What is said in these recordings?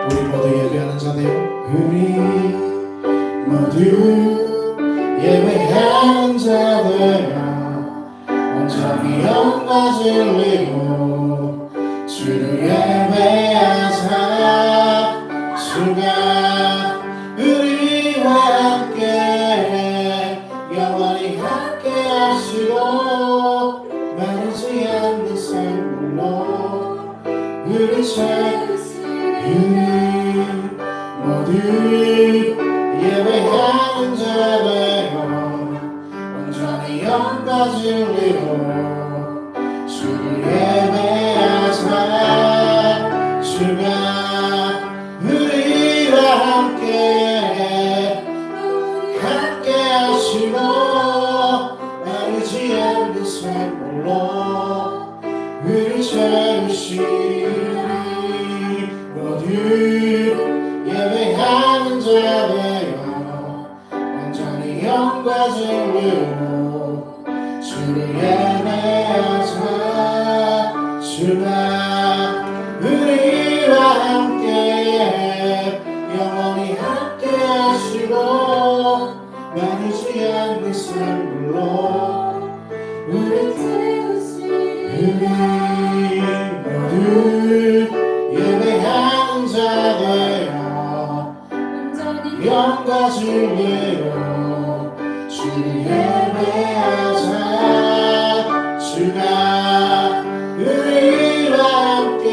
우리 모두 예배하는 자들, 우리 모두 예배하는 자들 온전히 영광 돌리고 주를 예배하자. 주가 우리와 함께 영원히 함께 하시고 마르지 않는 샘물로 우리 모두 예배하는 자들로 온전히 영광 돌리고 주를 예배하자. 주가 우리와 함께 하시고 마르지 않는 샘물로 우리 채우시리. 모두 예배하는 자들여 온전히 영광 돌리고 주를 예배하자. 주가 우리와 함께 영원히 함께 하시고 마르지 않는 샘물로 우리 모두 예배하는 자들여 영광 돌리고 주를 예배하자. 주가 우리와 함께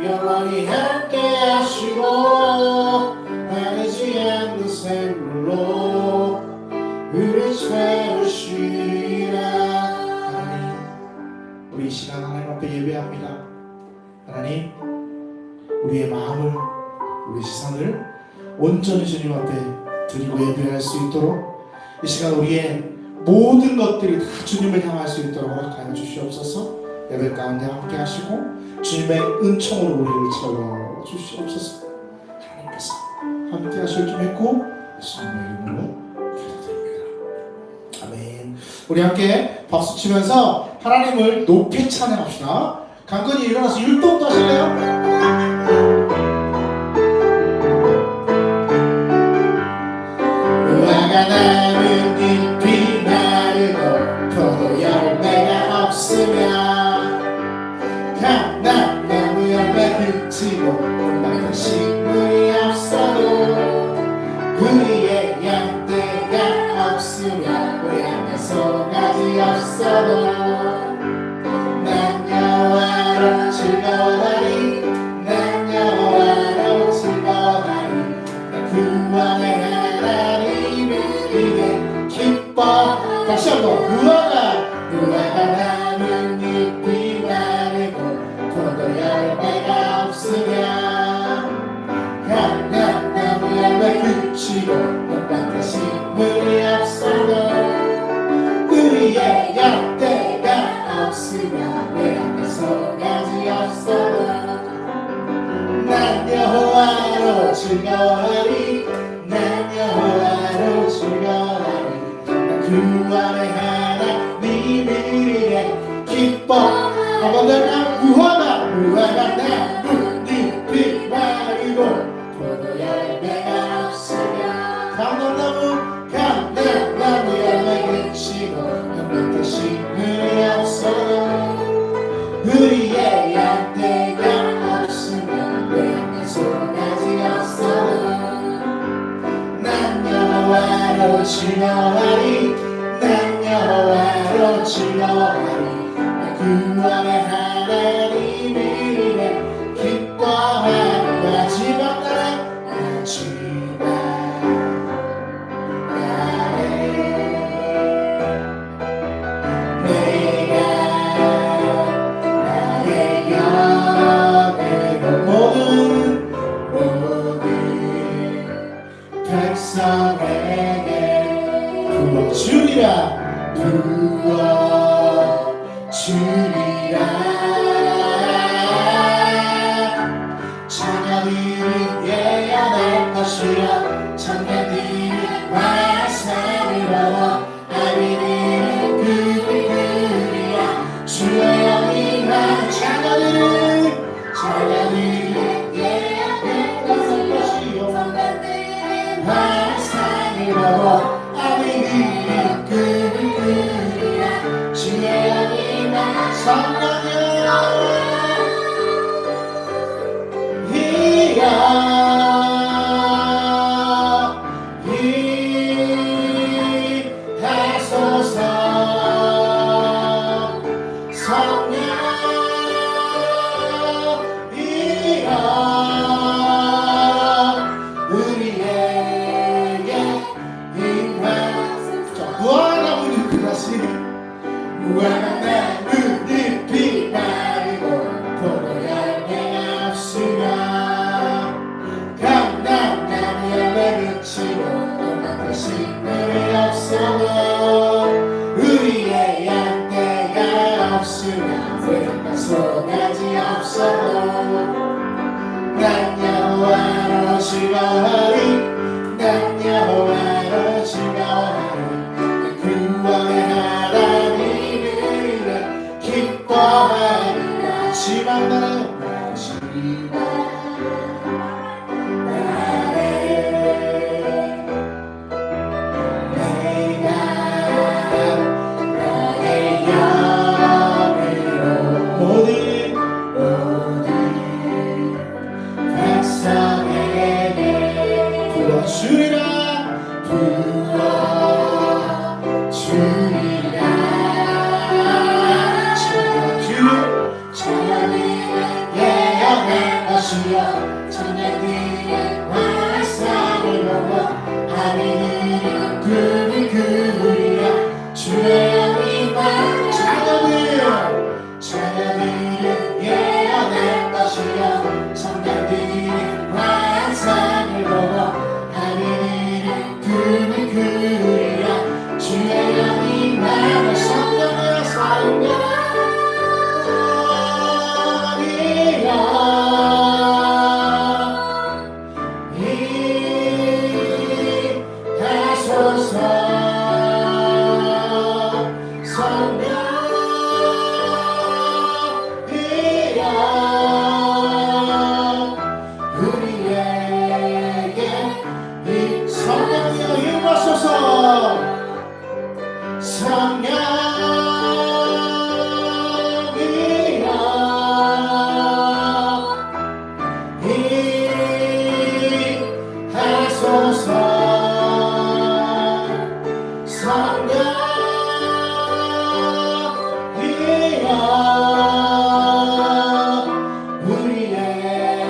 영원히 함께 하시고 마르지 않는 샘물로 우리 채우시라. 하나님, 우리 이 시간 하나님 앞에 예배합니다. 하나님, 우리의 마음을, 우리 시선을 온전히 주님 앞에 드리고 예배할 수 있도록 이 시간 우리의 모든 것들이 다 주님을 향할 수 있도록 허락하여 주시옵소서. 예배 가운데 함께 하시고 주님의 은총으로 우리를 채워 주시옵소서. 하나님께서 함께 하실 줄 믿고 예수님의 이름으로 기도드립니다. 아멘. 우리 함께 박수 치면서 하나님을 높이 찬양합시다. 강건히 일어나서 율동도 하실래요? 우화가 남은 잎이 마르고 포도 열매가 없으면 감람나무 열매 그치고 온갖 식물이 없어도 우리의 양떼가 없으면 우리 안에 송아지 없어도 난 여호와로 즐거워하리. 난 여호와로 즐거워하리. 난 구원의 하나님을 위해 기뻐. 다시 한번. 우화가 남은 잎이 마르고 포도 열매가 없으면 감람나무 열매 그치고 온갖 식물이 없어도 우리의 양떼가 없으면 내 안에 송아지 없어도 난 여호와로 즐거워하리. 난 여호와로 즐거워하리. 난 구원의 하나님을 위해 기뻐. 한 번 더. 우화가 남은 잎이 마르고 포도 열매가 없으면 감람나무 열매 그치고 온갖 식물이 없어도 우리의 양떼가 없으면 내 안에 송아지 없어도 난 여호와로 즐거워하리. 난 여호와로 즐거워하리. 난 구원의 하나님을 위해 기뻐하리. 마지막 날에 내가 나의 영광으로 모든 백성에게 부어주리라. 자녀들이 예언할 것이라. 자녀들이 말씀이라. 아비들은 그들이야. 주의 영이 난 자녀들이 무한한 나무를 빛나리고 포도 열매가 없으며 감람나무 열매를 치고 또다시 식물이 없어도 우리의 양떼가 없으며 우리가 소가지 없어도 난 여호와로 즐거워하리 난 여호와로 즐거워하리 구원의 하나님을 기뻐하리라 지방 나라요 주리라 부어주리라 천년이 예언의 것이여 천년이 환상을 보고 하늘이 꿈이 그리라 주의 영이 막 천년이 예언의 것이여 천년이 환상을 보고 꿈을 그리라 주의 영이 나를 성령이여 성령이여 하소서 성령이여 우리에게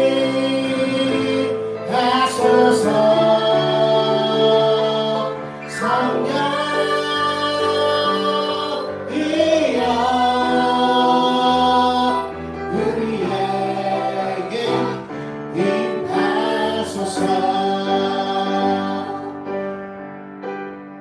성령이여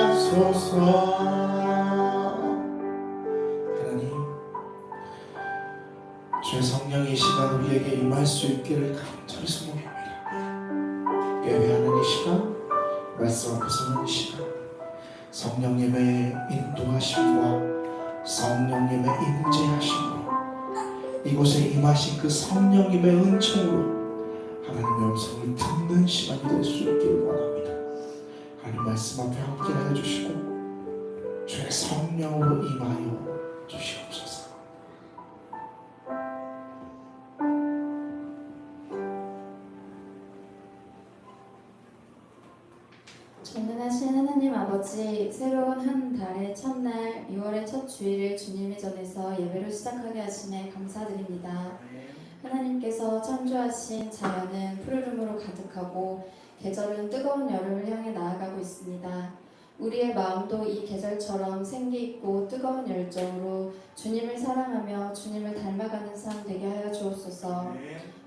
임하소서 주의 성령이 이 시간 우리에게 임할 수 있기를 간절히 소원합니다. 예배하는 이 시간, 말씀 앞에 서는 이 시간, 성령님의 인도하심과 성령님의 임재하심으로 이곳에 임하신 그 성령님의 은총으로 하나님의 음성을 듣는 시간이 될 수 있기를 원합니다. 하나님 말씀 앞에 함께 해주시고 주의 성령으로 임하여 주시옵소서. 전능하신 하나님 아버지, 새로운 한 달의 첫날 6월의 첫 주일을 주님의 전에서 예배를 시작하게 하시네 감사드립니다. 하나님께서 창조하신 자연은 푸르름으로 가득하고 계절은 뜨거운 여름을 향해 나아가고 있습니다. 우리의 마음도 이 계절처럼 생기 있고 뜨거운 열정으로 주님을 사랑하며 주님을 닮아가는 삶 되게 하여 주옵소서.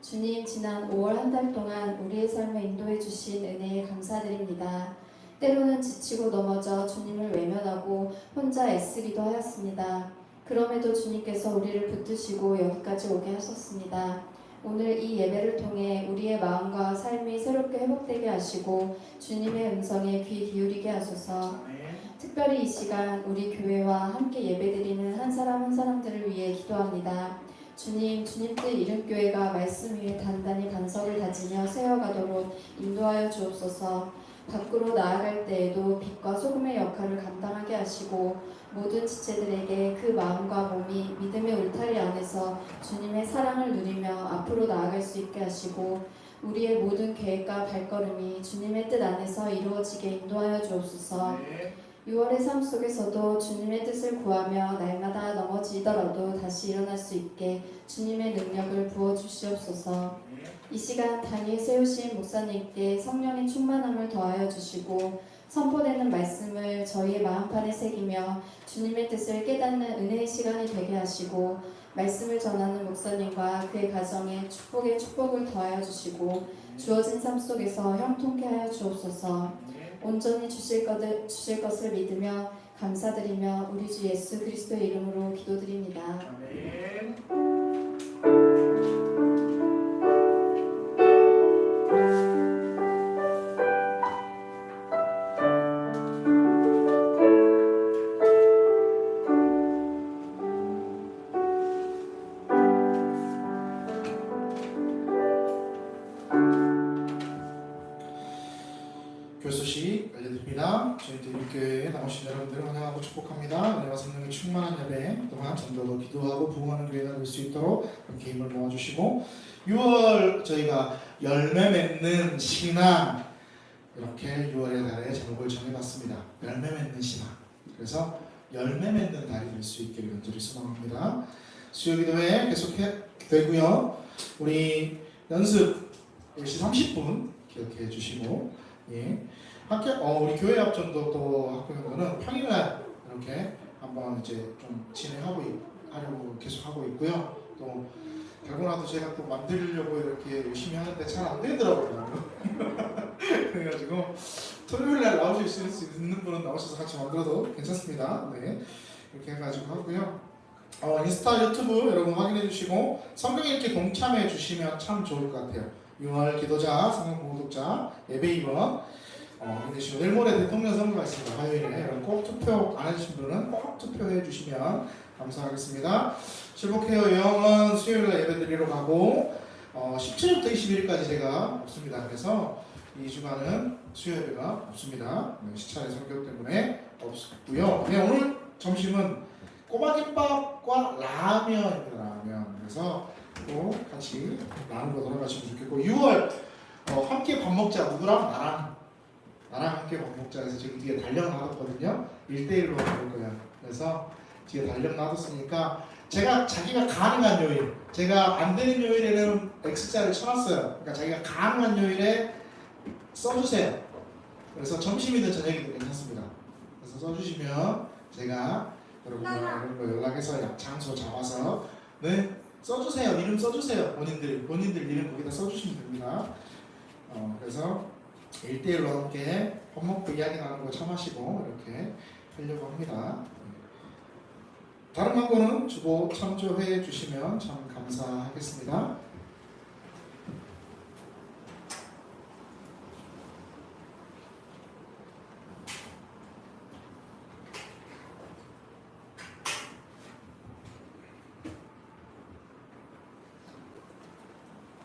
주님, 지난 5월 한 달 동안 우리의 삶을 인도해 주신 은혜에 감사드립니다. 때로는 지치고 넘어져 주님을 외면하고 혼자 애쓰기도 하였습니다. 그럼에도 주님께서 우리를 붙드시고 여기까지 오게 하셨습니다. 오늘 이 예배를 통해 우리의 마음과 삶이 새롭게 회복되게 하시고 주님의 음성에 귀 기울이게 하소서. 특별히 이 시간 우리 교회와 함께 예배드리는 한 사람 한 사람들을 위해 기도합니다. 주님, 주님들 이름교회가 말씀 위에 단단히 반석을 다지며 세워가도록 인도하여 주옵소서. 밖으로 나아갈 때에도 빛과 소금의 역할을 감당하게 하시고 모든 지체들에게 그 마음과 몸이 믿음의 울타리 안에서 주님의 사랑을 누리며 앞으로 나아갈 수 있게 하시고 우리의 모든 계획과 발걸음이 주님의 뜻 안에서 이루어지게 인도하여 주옵소서. 6월의 삶 속에서도 주님의 뜻을 구하며 날마다 넘어지더라도 다시 일어날 수 있게 주님의 능력을 부어주시옵소서. 이 시간 단위에 세우신 목사님께 성령의 충만함을 더하여 주시고 선포되는 말씀을 저희의 마음판에 새기며 주님의 뜻을 깨닫는 은혜의 시간이 되게 하시고 말씀을 전하는 목사님과 그의 가정에 축복의 축복을 더하여 주시고 주어진 삶 속에서 형통케 하여 주옵소서. 온전히 주실 것을 믿으며 감사드리며 우리 주 예수 그리스도의 이름으로 기도드립니다. 아멘. 교수식 알려드립니다. 저희 대립교회에 나오신 여러분들을 환영하고 축복합니다. 은혜와 성령의 충만한 예배 또한 전도로 기도하고 부흥하는 교회가 될 수 있도록 함께 힘을 모아주시고 6월 저희가 열매 맺는 신앙 이렇게 6월의 달에 제목을 정해봤습니다. 열매 맺는 신앙. 그래서 열매 맺는 달이 될 수 있기를 간절히 소망합니다. 수요기도회 계속해 되고요. 우리 연습 10시 30분 기억해 주시고 예. 우리 교회 앞전도 또 학교 연구는 평일날 이렇게 한번 이제 좀 하려고 계속 하고 있고요. 또 결국나도 제가 또 만들려고 이렇게 열심히 하는데 잘 안 되더라고요. 그래가지고 토요일날 나오실 수 있는 분은 나오셔서 같이 만들어도 괜찮습니다. 네. 이렇게 해가지고 하고요. 인스타 유튜브 여러분 확인해 주시고 성경 읽기 동참해 주시면 참 좋을 것 같아요. 6월 기도자, 성경 공독자, 예배위원 내일 모레 대통령 선거가 있습니다. 화요일에 여러분 꼭 투표 안 해주신 분은 꼭 투표해 주시면 감사하겠습니다. 실복해요 영은 수요일날 예배드리러 가고 17일부터 21일까지 제가 없습니다. 그래서 이 주간은 수요 예배가 없습니다. 시차의 성격 때문에 없고요. 네, 오늘 점심은 꼬마김밥과 라면입니다. 라면. 그래서 또 같이 나누고 돌아가시면 좋겠고 6월 함께 밥 먹자. 누구랑? 나랑 함께 밥 먹자. 해서 지금 뒤에 달력 놔뒀거든요. 1대1로 먹을 거야. 그래서 뒤에 달력 놔뒀으니까 자기가 가능한 요일, 제가 안 되는 요일에는 X자를 쳐놨어요. 그러니까 자기가 가능한 요일에 써주세요. 그래서 점심이든 저녁이든 괜찮습니다. 그래서 써주시면 제가 여러분과 연락해서 장소 잡아서 네 써주세요. 이름 써주세요. 본인들 이름 거기다 써주시면 됩니다. 그래서 1대1로 함께 밥 먹고 이야기 나누고 차 마시고 이렇게 하려고 합니다. 다른 광고는 주고 참조해 주시면 참 감사하겠습니다.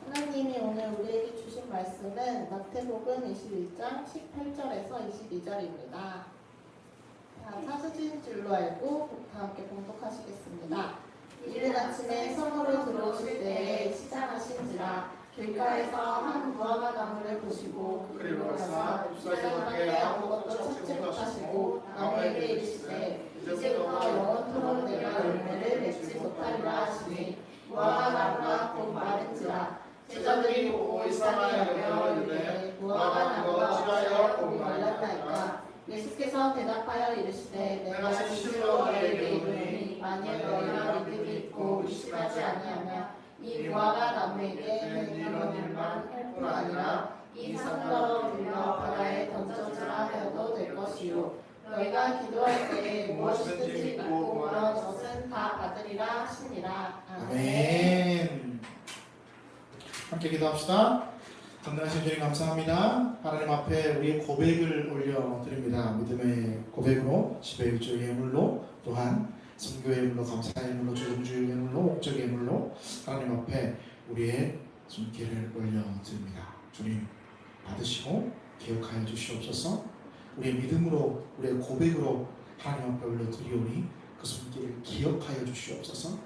하나님이 오늘 우리에게 주신 말씀은 마태복음 21장 18절에서 22절입니다. 사수진 줄로 알고 다 함께 봉독하시겠습니다. 이른 아침에 성으로 들어오실 때에 시장하신지라 길가에서 한 무화과 나무를 보시고 그리로 가서 입술에 아무것도 찾지 못하시고 나무에게 이르시되 이제부터 영원토록 내가 열매를 맺지 못하리라 하시니 무화과 나무가 곧 마른지라 제자들이 보고 일상을 여겨 이르되 무화과 대답하여 이르시되 내가 진실로 너희에게 이르노니 만일 너희가 믿음이 있고 의심하지 아니하면 이 무화과 나무에게 이런 일만 할 뿐 아니라 이 산더러 물려 바다에 던져주라 하여도 될 것이요 너희가 기도할 때에 무엇이든지 믿고 구하는 것은 다 받으리라 하시니라. 아멘. 함께 기도합시다. 전능하신 주님 감사합니다. 하나님 앞에 우리의 고백을 올려드립니다. 믿음의 고백으로, 지배의 예물로, 또한 선교의 예물로, 감사의 예물로, 조정주의 예물로, 목적의 예물로 하나님 앞에 우리의 손길을 올려드립니다. 주님 받으시고 기억하여 주시옵소서. 우리의 믿음으로, 우리의 고백으로 하나님 앞에 올려드리오니 그 손길을 기억하여 주시옵소서.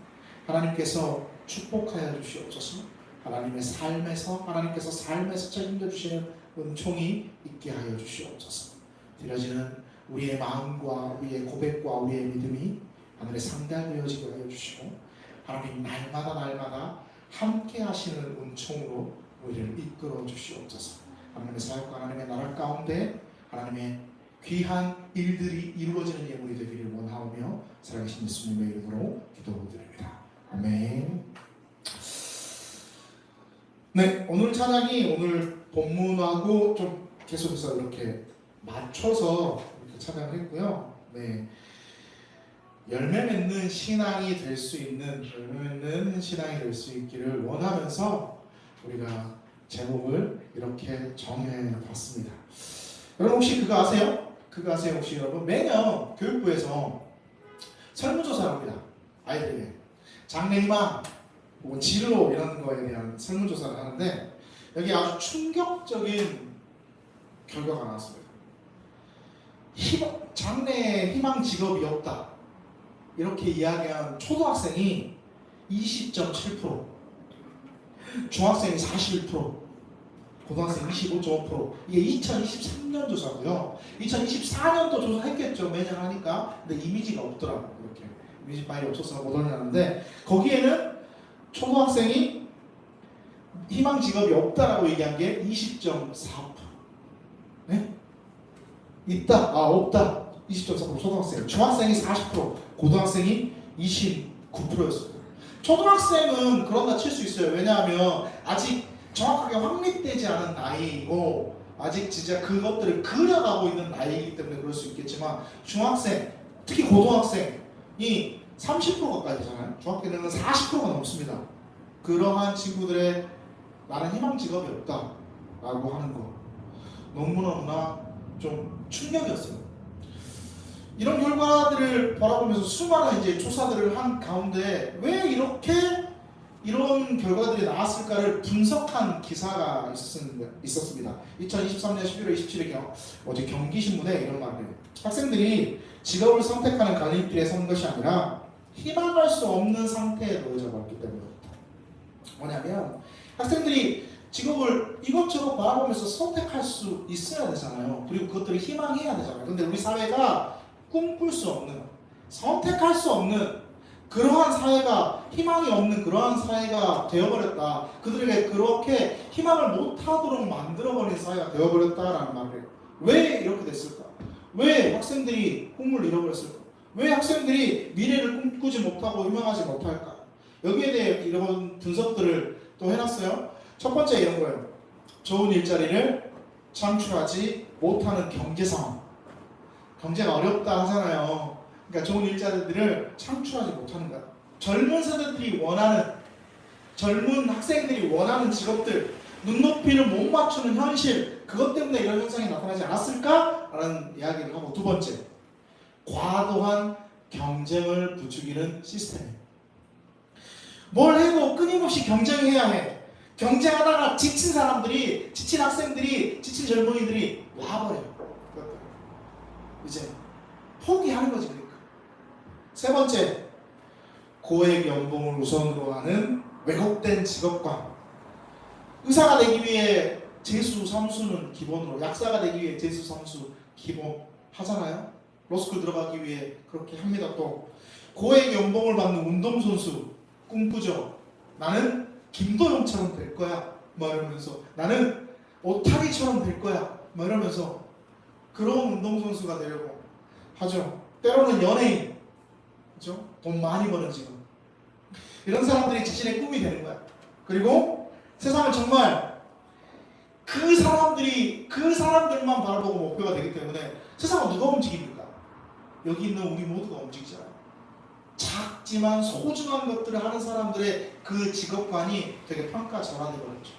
하나님께서 축복하여 주시옵소서. 하나님께서 삶에서 책임져 주시는 은총이 있게 하여 주시옵소서. 드려지는 우리의 마음과 우리의 고백과 우리의 믿음이 하늘의 상대하게 되어지게 하여 주시고 하나님 날마다 함께 하시는 은총으로 우리를 이끌어 주시옵소서. 하나님의 사역과 하나님의 나라 가운데 하나님의 귀한 일들이 이루어지는 예물이 되기를 원하오며 살아계신 예수님의 이름으로 기도드립니다. 아멘. 네, 오늘 찬양이 오늘 본문하고 좀 계속해서 이렇게 맞춰서 이렇게 찬양을 했고요. 네, 열매 맺는 신앙이 될 수 있기를 원하면서 우리가 제목을 이렇게 정해봤습니다. 여러분 혹시 그거 아세요? 혹시 여러분 매년 교육부에서 설문조사를 합니다. 아이들에게 장래희망 혹은 진로 이런 거에 대한 설문조사를 하는데 여기 아주 충격적인 결과가 나왔습니다. 장래에 희망 직업이 없다 이렇게 이야기한 초등학생이 20.7%, 중학생이 41%, 고등학생 25.5%. 이게 2023년 조사고요. 2024년도 조사했겠죠. 매년 하니까. 근데 이미지가 없더라고요. 이렇게 이미지 파일이 없어서 못 올려놨는데 거기에는 초등학생이 희망 직업이 없다라고 얘기한 게 20.4%. 네? 있다. 없다. 20.4% 초등학생. 중학생이 40%, 고등학생이 29%였습니다. 초등학생은 그런다 칠 수 있어요. 왜냐하면 아직 정확하게 확립되지 않은 나이이고 아직 진짜 그것들을 그려가고 있는 나이이기 때문에 그럴 수 있겠지만 중학생, 특히 고등학생이 30% 가까이 되잖아요. 중학교는 40%가 넘습니다. 그러한 친구들의 나는 희망 직업이 없다라고 하는 거 너무나 좀 충격이었어요. 이런 결과들을 바라보면서 수많은 이제 조사들을 한 가운데 왜 이런 결과들이 나왔을까를 분석한 기사가 있었습니다. 2023년 11월 27일 어제 경기신문에 이런 말을 해요. 학생들이 직업을 선택하는 갈림길에 선 것이 아니라 희망할 수 없는 상태에 놓여져 버렸기 때문입니다. 뭐냐면 학생들이 직업을 이것저것 바라보면서 선택할 수 있어야 되잖아요. 그리고 그것들을 희망해야 되잖아요. 근데 우리 사회가 꿈꿀 수 없는, 선택할 수 없는 그러한 사회가, 희망이 없는 그러한 사회가 되어버렸다. 그들에게 그렇게 희망을 못하도록 만들어버린 사회가 되어버렸다라는 말을 해요. 왜 이렇게 됐을까? 왜 학생들이 꿈을 잃어버렸을까? 왜 학생들이 미래를 꿈꾸지 못하고 유명하지 못할까? 여기에 대해 이런 분석들을 또 해놨어요. 첫 번째 이런 거예요. 좋은 일자리를 창출하지 못하는 경제 상황. 경제가 어렵다 하잖아요. 그러니까 좋은 일자리들을 창출하지 못하는 거야. 젊은 세대들이 원하는, 젊은 학생들이 원하는 직업들, 눈높이를 못 맞추는 현실, 그것 때문에 이런 현상이 나타나지 않았을까라는 이야기를 하고, 두 번째, 과도한 경쟁을 부추기는 시스템. 뭘 해도 끊임없이 경쟁해야 해. 경쟁하다가 지친 사람들이, 지친 학생들이, 지친 젊은이들이 와버려요. 이제 포기하는 거지. 그러니까. 세 번째, 고액 연봉을 우선으로 하는 왜곡된 직업관. 의사가 되기 위해 재수, 삼수는 기본으로, 약사가 되기 위해 재수, 삼수 기본 하잖아요. 로스쿨 들어가기 위해 그렇게 합니다. 또 고액 연봉을 받는 운동선수 꿈꾸죠. 나는 김도영처럼 될 거야 막 이러면서, 나는 오타리처럼 될 거야 막 이러면서 그런 운동선수가 되려고 하죠. 때로는 연예인, 그죠? 돈 많이 버는 직업. 이런 사람들이 자신의 꿈이 되는 거야. 그리고 세상은 정말 그 사람들만 바라보고 목표가 되기 때문에 세상은 누가 움직입니까? 여기 있는 우리 모두가 움직이잖아요. 작지만 소중한 것들을 하는 사람들의 그 직업관이 되게 평가절하되어 버렸죠.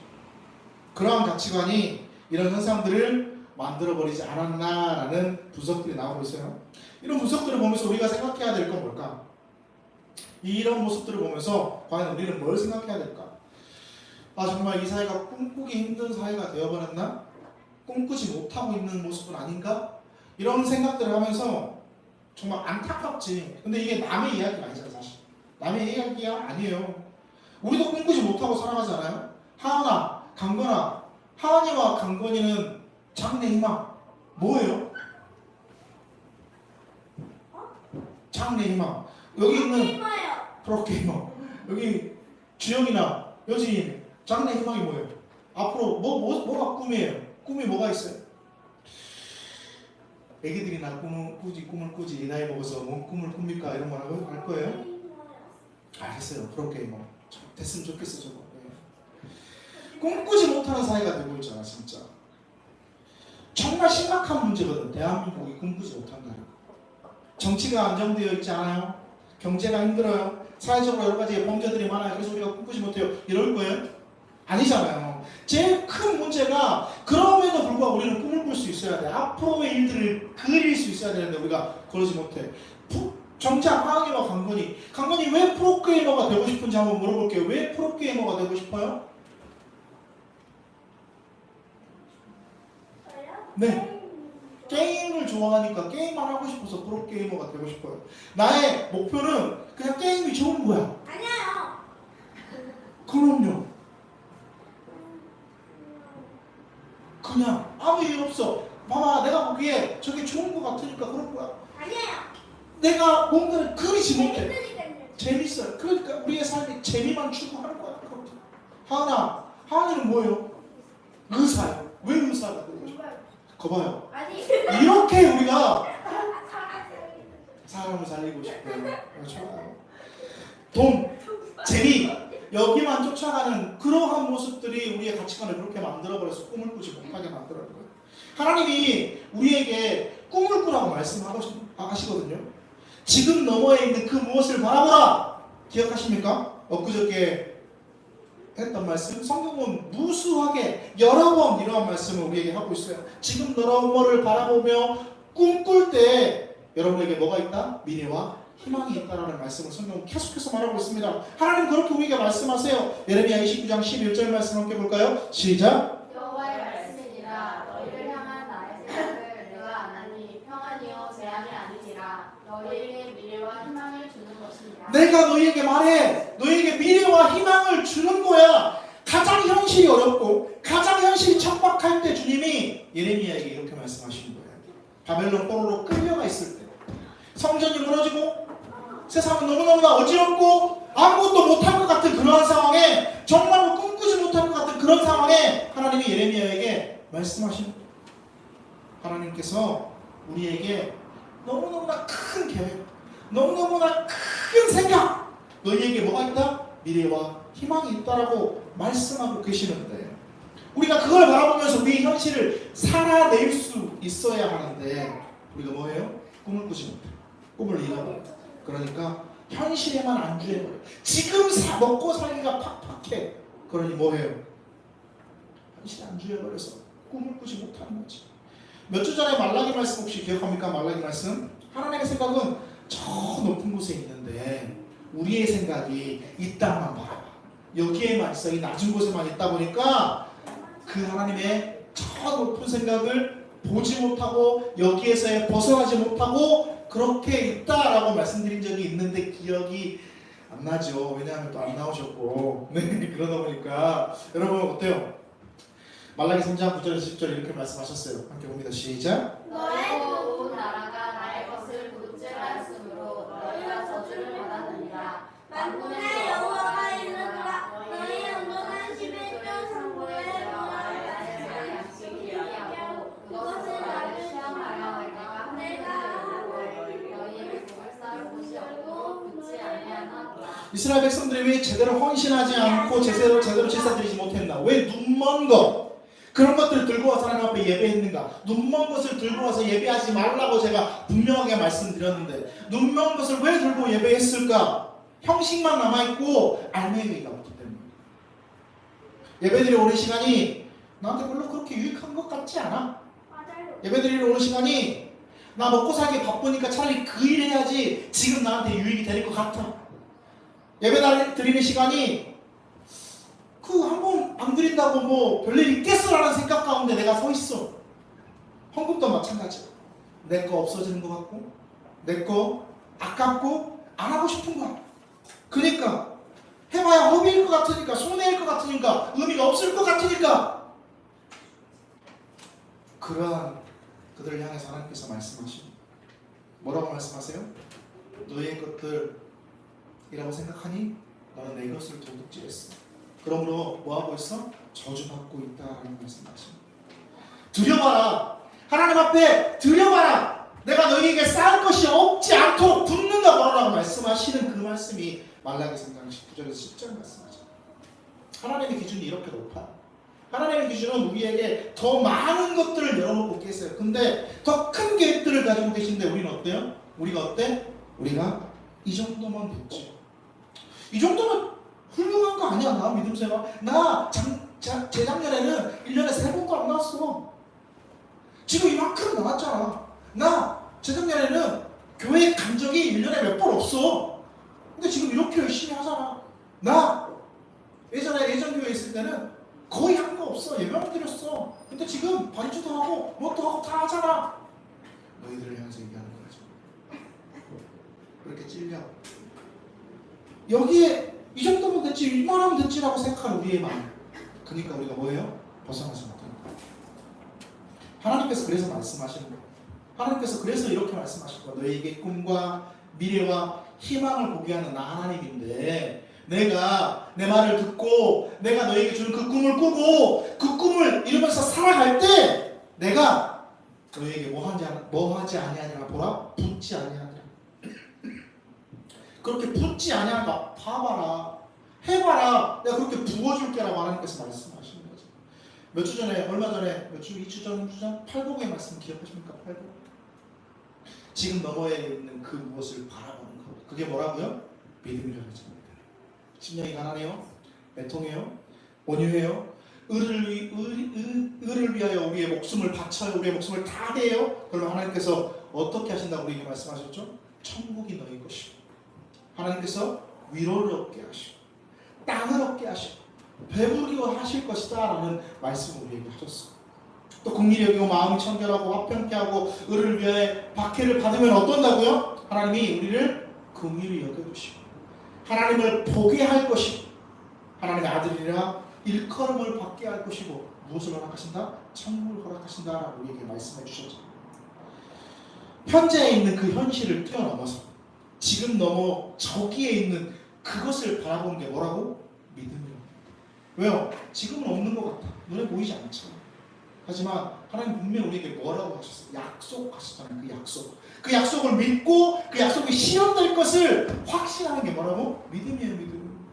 그러한 가치관이 이런 현상들을 만들어버리지 않았나라는 분석들이 나오고 있어요. 이런 분석들을 보면서 우리가 생각해야 될 건 뭘까? 이런 모습들을 보면서 과연 우리는 뭘 생각해야 될까? 아, 정말 이 사회가 꿈꾸기 힘든 사회가 되어버렸나? 꿈꾸지 못하고 있는 모습은 아닌가? 이런 생각들을 하면서 정말 안타깝지. 근데 이게 남의 이야기가 아니잖아, 사실. 남의 이야기가 아니에요. 우리도 꿈꾸지 못하고 살아가지 않아요? 하은아, 강건아, 하은이와 강건이는 장래 희망 뭐예요? 장래 희망. 여기 있는 프로게이머, 여기 주영이나 여진이 장래 희망이 뭐예요? 앞으로 뭐가 꿈이에요? 꿈이 뭐가 있어요? 애기들이나 꿈을 꾸지 이 나이 먹어서 뭔 꿈을 꿉니까? 이런 말 하고 할 거예요? 알겠어요. 프로게이머 됐으면 좋겠어 저거. 네. 꿈꾸지 못하는 사회가 되고 있잖아 진짜. 정말 심각한 문제거든. 대한민국이 꿈꾸지 못한다는 거. 정치가 안정되어 있지 않아요? 경제가 힘들어요? 사회적으로 여러 가지 범죄들이 많아요. 그래서 우리가 꿈꾸지 못해요. 이럴 거예요? 아니잖아요. 제일 큰 문제가 그럼에도 불구하고 우리는 꿈을 꿀 수 있어야 돼. 앞으로의 일들을 그릴 수 있어야 되는데 우리가 그러지 못해. 정작 하은이와 강건이 왜 프로게이머가 되고 싶은지 한번 물어볼게요. 왜 프로게이머가 되고 싶어요? 네. 게임을 좋아하니까 게임만 하고 싶어서 프로게이머가 되고 싶어요. 나의 목표는 그냥 게임이 좋은 거야. 아니에요. 그럼요. 그냥 아무 이유 없어. 봐봐, 내가 보기에 저게 좋은 거 같으니까 그런 거야. 아니에요. 내가 뭔가를 그리지 못해. 재밌으니까요. 재밌어요. 그러니까 우리의 삶이 재미만 추구하는 거야. 그렇게. 하은이는 뭐예요? 의사예요. 왜 의사가 되고 싶어? 거봐요. 아니. 이렇게 우리가 사람을 살리고 싶어요. 좋아요. 돈, 재미, 여기만 쫓아가는 그러한 모습들이 우리의 가치관을 그렇게 만들어버려서 꿈을 꾸지 못하게 만들어요. 하나님이 우리에게 꿈을 꾸라고 말씀하시거든요. 지금 너머에 있는 그 무엇을 바라보라. 기억하십니까? 엊그저께 했던 말씀, 성경은 무수하게 여러 번 이러한 말씀을 우리에게 하고 있어요. 지금 너머를 바라보며 꿈꿀 때 여러분에게 뭐가 있다? 미래와 희망이 있다라는 말씀을 성경은 계속해서 말하고 있습니다. 하나님 그렇게 우리에게 말씀하세요. 예레미야 29장 11절 말씀 함께 볼까요? 시작. 여호와의 말씀이니라. 너희를 향한 나의 생각을 내가 아나니 평안이요 재앙이 아니니라. 너희에게 미래와 희망을 주는 것이니라. 내가 너희에게 말해. 너희에게 미래와 희망을 주는 거야. 가장 현실이 어렵고 가장 현실이 척박할 때 주님이 예레미야에게 이렇게 말씀하시는 거예요. 바벨론 포로로 끌려가 있을 때, 성전이 무너지고 세상은 너무너무나 어지럽고 아무것도 못할 것 같은 그러한 상황에, 정말로 꿈꾸지 못할 것 같은 그런 상황에 하나님이 예레미야에게 말씀하신 거예요. 하나님께서 우리에게 너무너무나 큰 계획, 너무너무나 큰 생각, 너희에게 뭐가 있다? 미래와 희망이 있다라고 말씀하고 계시는데, 우리가 그걸 바라보면서 우리 현실을 살아낼 수 있어야 하는데 우리가 뭐예요? 꿈을 꾸지 못해. 꿈을 잃어버려. 그러니까 현실에만 안주해버려. 지금 먹고 살기가 팍팍해. 그러니 뭐해요? 현실에 안주해버려서 꿈을 꾸지 못하는 거지. 몇 주 전에 말라기 말씀 혹시 기억합니까? 말라기 말씀. 하나님의 생각은 저 높은 곳에 있는데 우리의 생각이 이 땅만 바라봐. 여기에만 있어. 이 낮은 곳에만 있다 보니까 그 하나님의 저 높은 생각을 보지 못하고 여기에서 벗어나지 못하고 그렇게 있다라고 말씀드린 적이 있는데 기억이 안 나죠. 왜냐하면 또 안 나오셨고. 네, 그러다 보니까 여러분 어때요? 말라기 3장 9절에서 10절 이렇게 말씀하셨어요. 함께 봅니다. 시작. 너희도 온 나라가 나의 것을 독재하였으므로 너희가 저주를 받았느니라. 만군의 여호와가 이르노라. 너희 온전한 11조 상고에 들어갈 나의 양식을 예비하고 그것을 나를 시험하여 내가 하늘을 이스라엘 백성들이 왜 제대로 헌신하지 않고 제대로 제사 드리지 못했나? 왜 눈먼 것 그런 것들을 들고 와서 하나님 앞에 예배했는가? 눈먼 것을 들고 와서 예배하지 말라고 제가 분명하게 말씀드렸는데 눈먼 것을 왜 들고 예배했을까? 형식만 남아있고 알맹이가 없기 때문에. 예배드리러 오는 시간이 나한테 별로 그렇게 유익한 것 같지 않아. 맞아요. 예배드리러 오는 시간이 나 먹고 살기 바쁘니까 차라리 그 일 해야지 지금 나한테 유익이 될 것 같아. 예배 드리는 시간이 그 한 번 안 드린다고 뭐 별일 있겠어라는 생각 가운데 내가 서 있어. 헌금도 마찬가지야. 내 거 없어지는 것 같고 내 거 아깝고 안 하고 싶은 거야. 그러니까 해봐야 허비일 것 같으니까 손해일 것 같으니까 의미가 없을 것 같으니까 그러한 그들을 향해서 하나님께서 말씀하시고 뭐라고 말씀하세요? 너희의 것들이라고 생각하니 너는 내 것을 도둑질했어. 그러므로 뭐하고 있어? 저주받고 있다라는 말씀하십니다. 드려봐라. 하나님 앞에 드려봐라. 내가 너희에게 쌓을 것이 없지 않도록 붓는다 뭐라고 말씀하시는 그 말씀이 말라기서 3장 19절에서 10절 말씀하죠. 하나님의 기준이 이렇게 높아요. 하나님의 기준은 우리에게 더 많은 것들을 열어놓고 계세요. 근데 더 큰 계획들을 가지고 계신데 우리는 어때요? 우리가 어때? 우리가 이 정도만 됐지. 이 정도면 훌륭한 거 아니야. 나 믿음 생활. 나 재작년에는 1년에 3번도 안 나왔어. 지금 이만큼 나왔잖아. 나 재작년에는 교회 간 적이 1년에 몇 번 없어. 근데 지금 이렇게 열심히 하잖아. 나 예전 교회에 있을 때는 거의 한 거 없어. 예배만 드렸어. 근데 지금 반주도 하고 뭣도 하고 다 하잖아. 너희들을 향해서 얘기하는 거죠. 그렇게 찔려. 여기에 이 정도면 됐지, 이만하면 됐지라고 생각하는 우리의 마음. 그러니까 우리가 뭐예요? 벗어나지 못하는 거예요. 하나님께서 그래서 말씀하시는 거예요. 하나님께서 그래서 이렇게 말씀하신 거예요. 너희에게 꿈과 미래와 희망을 보게 하는 나 하나님인데 내가 내 말을 듣고 내가 너희에게 주는 그 꿈을 꾸고 그 꿈을 이루면서 살아갈 때 내가 너희에게 뭐 하지 아니하니라 보라 붙지 아니하니라. 그렇게 붙지 아니하니까 봐봐라 해봐라 내가 그렇게 부어줄게라고 하나님께서 말씀하시는 거죠. 몇 주 전에 얼마 전에 몇 주 2주 전 3주 전 팔복의 말씀 기억하십니까? 팔복. 지금 너머에 있는 그 무엇을 바라보는 것 그게 뭐라고요? 믿음이라고 하죠. 심령이 가난해요, 애통해요, 온유해요, 의를 위하여 우리의 목숨을 바쳐요, 우리의 목숨을 다 대요. 그러면 하나님께서 어떻게 하신다고 우리에게 말씀하셨죠? 천국이 너희 것이고 하나님께서 위로를 얻게 하시고 땅을 얻게 하시고 배부르게 하실 것이다 라는 말씀을 우리에게 하셨어요. 또 긍휼히 여기고 마음이 청결하고 화평케 하고 의를 위하여 박해를 받으면 어떤다고요? 하나님이 우리를 긍휼히 여겨주시고 하나님을 보게 할 것이고 하나님의 아들이라 일컬음을 받게 할 것이고 무엇을 허락하신다? 천국을 허락하신다라고 우리에게 말씀해 주셨죠. 현재에 있는 그 현실을 뛰어넘어서 지금 넘어 저기에 있는 그것을 바라보는 게 뭐라고? 믿음이라고. 왜요? 지금은 없는 것 같아. 눈에 보이지 않잖아. 하지만 하나님 분명히 우리에게 뭐라고 하셨어요? 약속하셨잖아요. 그 약속. 그 약속을 믿고 그 약속이 실현될 것을 확신하는 게 뭐라고? 믿음이에요. 믿음.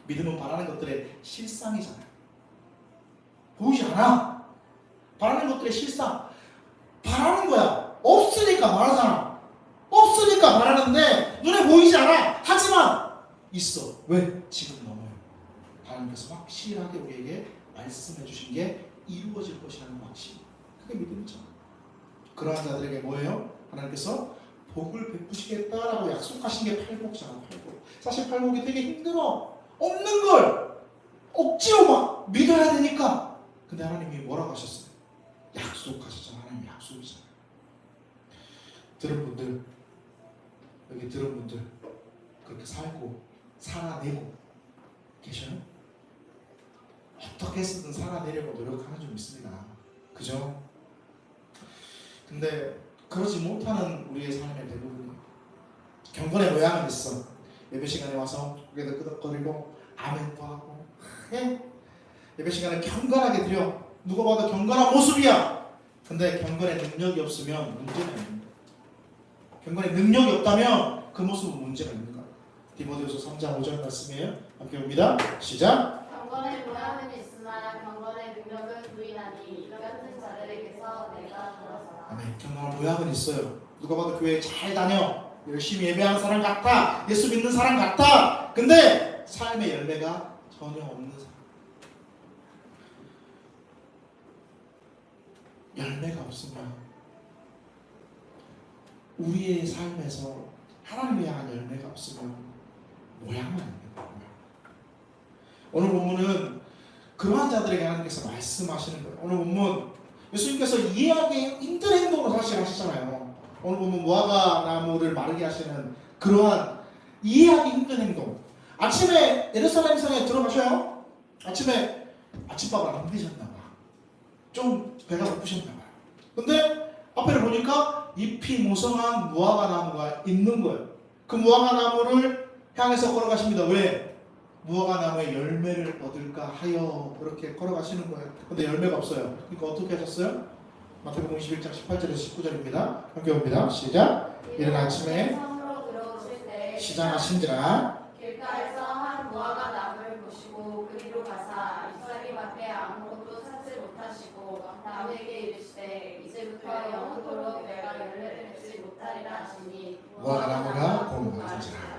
믿음은 바라는 것들의 실상이잖아요. 보이지 않아. 바라는 것들의 실상. 바라는 거야. 없으니까 말하잖아. 없으니까 말하는데 눈에 보이지 않아. 하지만 있어. 왜? 지금 넘어요. 하나님께서 확실하게 우리에게 말씀해 주신 게 이루어질 것이라는 확신. 그게 믿음이죠. 그러한 자들에게 뭐예요? 하나님께서 복을 베푸시겠다라고 약속하신 게 팔복이잖아. 팔복. 사실 팔복이 되게 힘들어. 없는 걸 억지로 막 믿어야 되니까. 근데 하나님이 뭐라고 하셨어요? 약속하셨잖아요. 하나님이 약속이잖아요. 들은 분들, 여기 들은 분들 그렇게 살고 살아내고 계셔요? 어떻게 해서든 살아내려고 노력하는 좀 있습니다. 그죠? 근데 그러지 못하는 우리의 삶의 대부분이 경건의 모양은 있어. 예배 시간에 와서 고개도 끄덕거리고 아멘도 하고 해. 예배 시간에 경건하게 드려. 누가 봐도 경건한 모습이야. 근데 경건의 능력이 없으면 문제가 있는 거야. 경건의 능력이 없다면 그 모습은 문제가 있는 거야. 디모데후서 3장 5절 말씀이에요. 함께 봅니다. 시작. 경건의 모양은 있으나 경건의 능력을 부인하니 이 같은 자들에게서 내가 들어서라. 아멘. 경건한 모양은 있어요. 누가 봐도 교회 잘 다녀. 열심히 예배하는 사람 같아. 예수 믿는 사람 같아. 근데 삶의 열매가 전혀 없는 사람. 열매가 없으면 우리의 삶에서 하나님을 향한 열매가 없으면 모양은 아닙니다. 오늘 본문은 그러한 자들에게 하나님께서 말씀하시는 거예요. 오늘 본문 예수님께서 이해하기 힘든 행동을 사실 하시잖아요. 오늘 본문 무화과 나무를 마르게 하시는 그러한 이해하기 힘든 행동. 아침에 예루살렘 성에 들어가셔요. 아침에 아침밥을 안 드셨나 봐. 좀 배가 고프셨나 봐요. 근데 앞에를 보니까 잎이 무성한 무화과 나무가 있는 거예요. 그 무화과 나무를 향해서 걸어가십니다. 왜? 무화과 나무의 열매를 얻을까 하여 그렇게 걸어가시는 거예요. 근데 열매가 없어요. 그러니까 어떻게 하셨어요? 마태복음 21장 18절에서 19절입니다. 함께 봅니다. 시작. 이른 아침에 성으로 들어오실 때 시장하신지라 길가에서 한 무화과 나무를 보시고 그리로 가사 잎사귀 밖에 아무것도 찾지 못하시고 나무에게 이르시되 이제부터 영원토록 내가 열매를 맺지 못하리라 하시니 무화과 나무가 곧 맺어지라.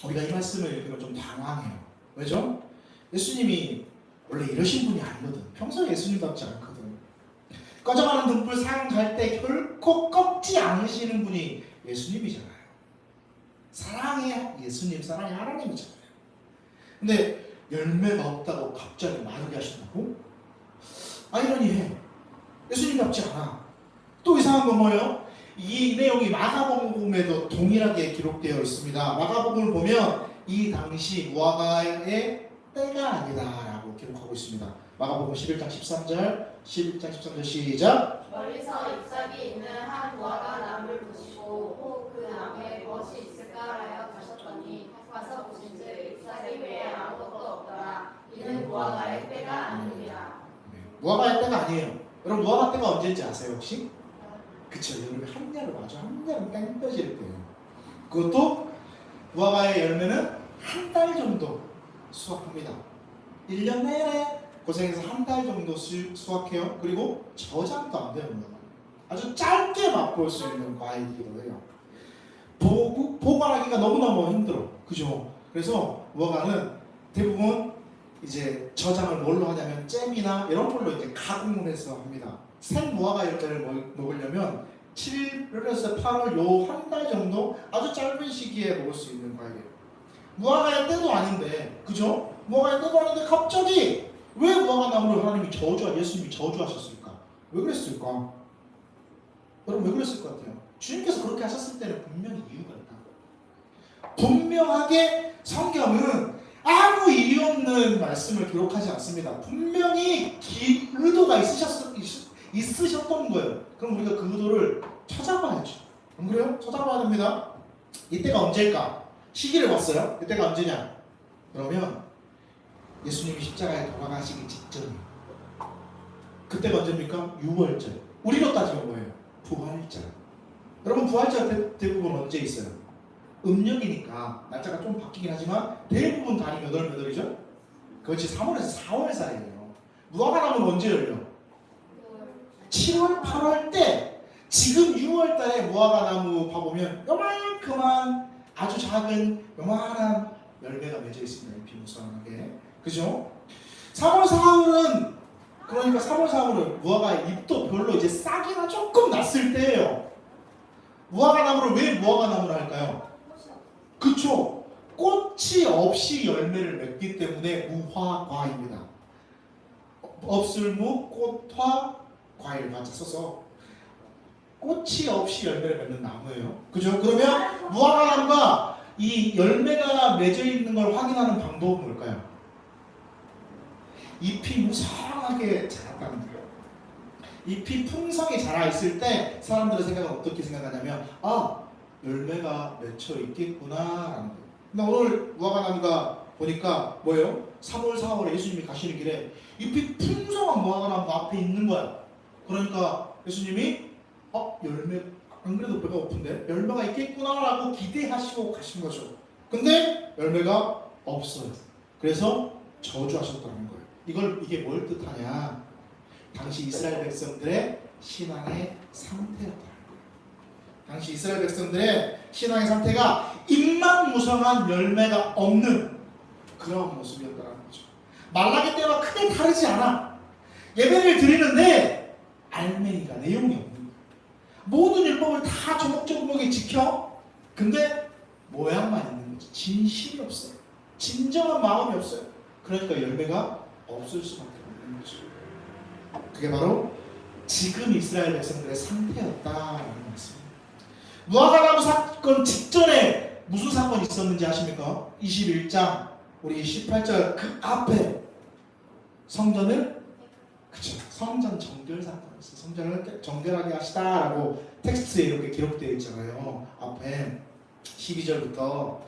우리가 이 말씀을 읽으면 좀 당황해요. 왜죠? 예수님이 원래 이러신 분이 아니거든. 평소에 예수님답지 않거든. 꺼져가는 등불 사용할 때 결코 꺾지 않으시는 분이 예수님이잖아요. 사랑의 예수님, 사랑의 하나님이잖아요. 근데 열매가 없다고 갑자기 마르게 하신다고? 아이러니해. 예수님답지 않아. 또 이상한 건 뭐예요? 이 내용이 마가복음에도 동일하게 기록되어 있습니다. 마가복음을 보면 이 당시 무화과의 때가 아니다라고 기록하고 있습니다. 마가복음 11장 13절, 11장 13절 시작. 멀리서 잎사귀 있는 한 무화과 나무를 보시고 그 나무에 무엇이 있을까 하여 가셨더니 가서 보신즉 잎사귀 외에 아무것도 없더라. 이는 무화과의 때가 아닙니다. 무화과의 때가 아니에요. 여러분 무화과 때가 언제인지 아세요 혹시? 그쵸, 여러분 한여름 아주 한여름 땡볕일 때예요. 그것도 무화과의 열매는 한 달 정도 수확합니다. 1년 내내 고생해서 한 달 정도 수확해요. 그리고 저장도 안 되는 거예요. 아주 짧게 맛볼 수 있는 과일이기도 해요. 보관하기가 너무너무 힘들어. 그죠? 그래서 무화과는 대부분 이제 저장을 뭘로 하냐면 잼이나 이런 걸로 이제 가공을 해서 합니다. 생 무화과 열매를 먹으려면 7월에서 8월 요 한 달 정도 아주 짧은 시기에 먹을 수 있는 과일이에요. 무화과의 때도 아닌데, 그죠? 무화과의 때도 아닌데 갑자기 왜 무화과 나무를 하나님이 예수님이 저주하셨을까? 왜 그랬을까? 여러분 왜 그랬을 것 같아요? 주님께서 그렇게 하셨을 때는 분명히 이유가 있다. 분명하게 성경은 아무 이유 없는 말씀을 기록하지 않습니다. 분명히 의도가 있으셨던 거예요. 그럼 우리가 그 의도를 찾아봐야죠. 안 그래요? 찾아봐야 됩니다. 이때가 언제일까? 시기를 봤어요. 이때가 언제냐? 그러면 예수님이 십자가에 돌아가시기 직전이에요. 그때가 언제입니까? 6월절. 우리로 따지면 뭐예요? 부활절. 여러분 부활절 대부분 언제 있어요? 음력이니까 날짜가 좀 바뀌긴 하지만 대부분 달이 몇 월이죠? 그렇지 3월에서 4월 사이에요. 무화과나무는 언제 열려? 7월, 8월 때. 지금 6월 달에 무화과나무 봐보면 요만큼한 아주 작은 요만한 열매가 맺어 있습니다. 잎이 무성하게. 그죠? 3월, 4월은 그러니까 3월, 4월은 무화과의 잎도 별로 이제 싹이나 조금 났을 때예요. 무화과나무를 왜 무화과나무를 할까요? 그쵸? 꽃이 없이 열매를 맺기 때문에 무화과입니다. 없을무, 꽃화, 과일 같이 써서 꽃이 없이 열매를 맺는 나무예요. 그죠? 그러면 무화과나무가 이 열매가 맺어 있는 걸 확인하는 방법은 뭘까요? 잎이 무성하게 자랐다는 거예요. 잎이 풍성히 자라 있을 때 사람들의 생각은 어떻게 생각하냐면 열매가 맺혀 있겠구나라는 거예요. 근데 오늘 무화과나무가 보니까 뭐예요? 3월, 4월에 예수님이 가시는 길에 잎이 풍성한 무화과나무 앞에 있는 거야. 그러니까 예수님이 열매 안 그래도 배가 고픈데 열매가 있겠구나라고 기대하시고 가신 거죠. 근데 열매가 없어요. 그래서 저주하셨다는 거예요. 이게 뭘 뜻하냐? 당시 이스라엘 백성들의 신앙의 상태였다는 거예요. 당시 이스라엘 백성들의 신앙의 상태가 임망무성한 열매가 없는 그런 모습이었다는 거죠. 말라기 때와 크게 다르지 않아. 예배를 드리는데 알맹이가 내용이 없는 거예요. 모든 율법을 다 조목조목하게 지켜. 근데 모양만 있는 거죠. 진실이 없어요. 진정한 마음이 없어요. 그러니까 열매가 없을 수밖에 없는 거죠. 그게 바로 지금 이스라엘 백성들의 상태였다라는 말씀입니다. 무화과나무 사건 직전에 무슨 사건이 있었는지 아십니까? 21장 우리 18절 그 앞에 성전을 성전 정결 사건이었어요. 성전을 정결하게 하시다라고 텍스트에 이렇게 기록되어 있잖아요. 앞에 12절부터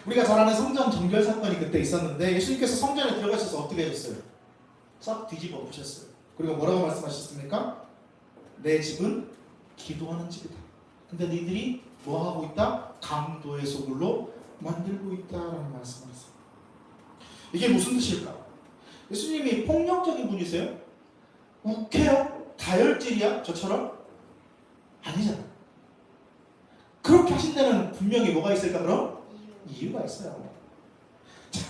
우리가 잘 아는 성전 정결 사건이 그때 있었는데 예수님께서 성전에 들어가셔서 어떻게 하셨어요? 싹 뒤집어 엎으셨어요. 그리고 뭐라고 말씀하셨습니까? 내 집은 기도하는 집이다. 근데 니들이 뭐 하고 있다? 강도의 소굴로 만들고 있다라는 말씀하셨어요. 이게 무슨 뜻일까? 예수님이 폭력적인 분이세요? 욱해요? 다혈질이야? 저처럼? 아니잖아. 그렇게 하신 데는 분명히 뭐가 있을까 그럼? 이유가 있어요. 자,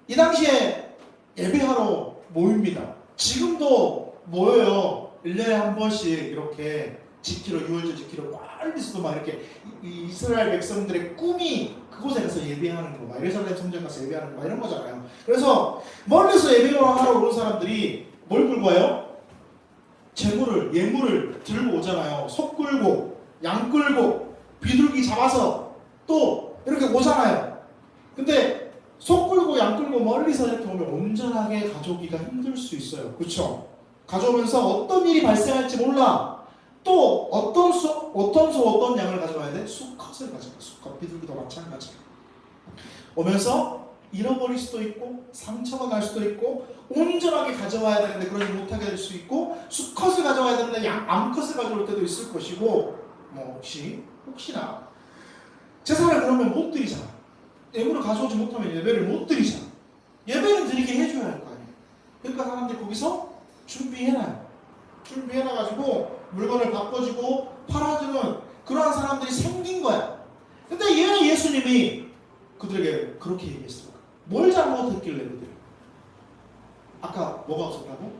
이 당시에 예배하러 모입니다. 지금도 모여요. 1년에 한 번씩 이렇게 지키러 유월절 지키러 멀리서도 막 이렇게 이스라엘 백성들의 꿈이 그곳에 가서 예배하는 거, 막 예루살렘 성전 가서 예배하는 거, 막 이런 거잖아요. 그래서 멀리서 예배를 하러 오는 사람들이 뭘 끌고 와요? 재물을, 예물을 들고 오잖아요. 소 끌고, 양 끌고, 비둘기 잡아서 또 이렇게 오잖아요. 근데 소 끌고 양 끌고 멀리서 이렇게 오면 온전하게 가져오기가 힘들 수 있어요. 그렇죠? 가져오면서 어떤 일이 발생할지 몰라. 또 어떤 소, 어떤 양을 가져와야 돼? 수컷을 가져가. 수컷, 비둘기도 마찬가지야. 오면서 잃어버릴 수도 있고 상처가 날 수도 있고 온전하게 가져와야 되는데 그러지 못하게 될 수 있고 수컷을 가져와야 되는데 암컷을 가져올 때도 있을 것이고 뭐 혹시나 제사를 그러면 못 드리잖아. 예물을 가져오지 못하면 예배를 못 드리잖아. 예배는 드리게 해줘야 할 거 아니에요. 그러니까 사람들이 거기서 준비해놔요. 준비해놔가지고 물건을 바꿔주고 팔아주는 그러한 사람들이 생긴 거야. 근데 얘는 예수님이 그들에게 그렇게 얘기했어요. 뭘 잘못했길래 그들이? 아까 뭐가 없었다고?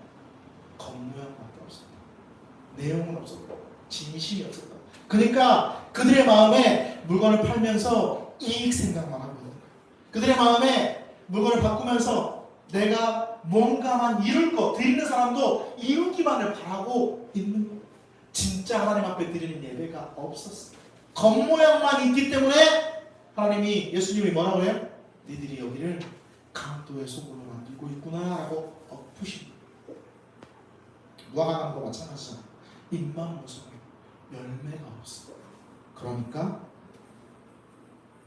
겉모양밖에 없었다. 내용은 없었다. 진심이 없었다. 그러니까 그들의 마음에 물건을 팔면서 이익 생각만 하고 있는 거예요. 그들의 마음에 물건을 바꾸면서 내가 뭔가만 이룰 거, 드리는 사람도 이루기만을 바라고 있는 거예요. 진짜 하나님 앞에 드리는 예배가 없었어요. 겉모양만 있기 때문에 하나님이, 예수님이 뭐라고 해요? 니들이 여기를 강도의 소굴로 만들고 있구나 라고 엎으신 거예요. 무화과나무도 마찬가지잖아요. 잎만 무성해 열매가 없어. 그러니까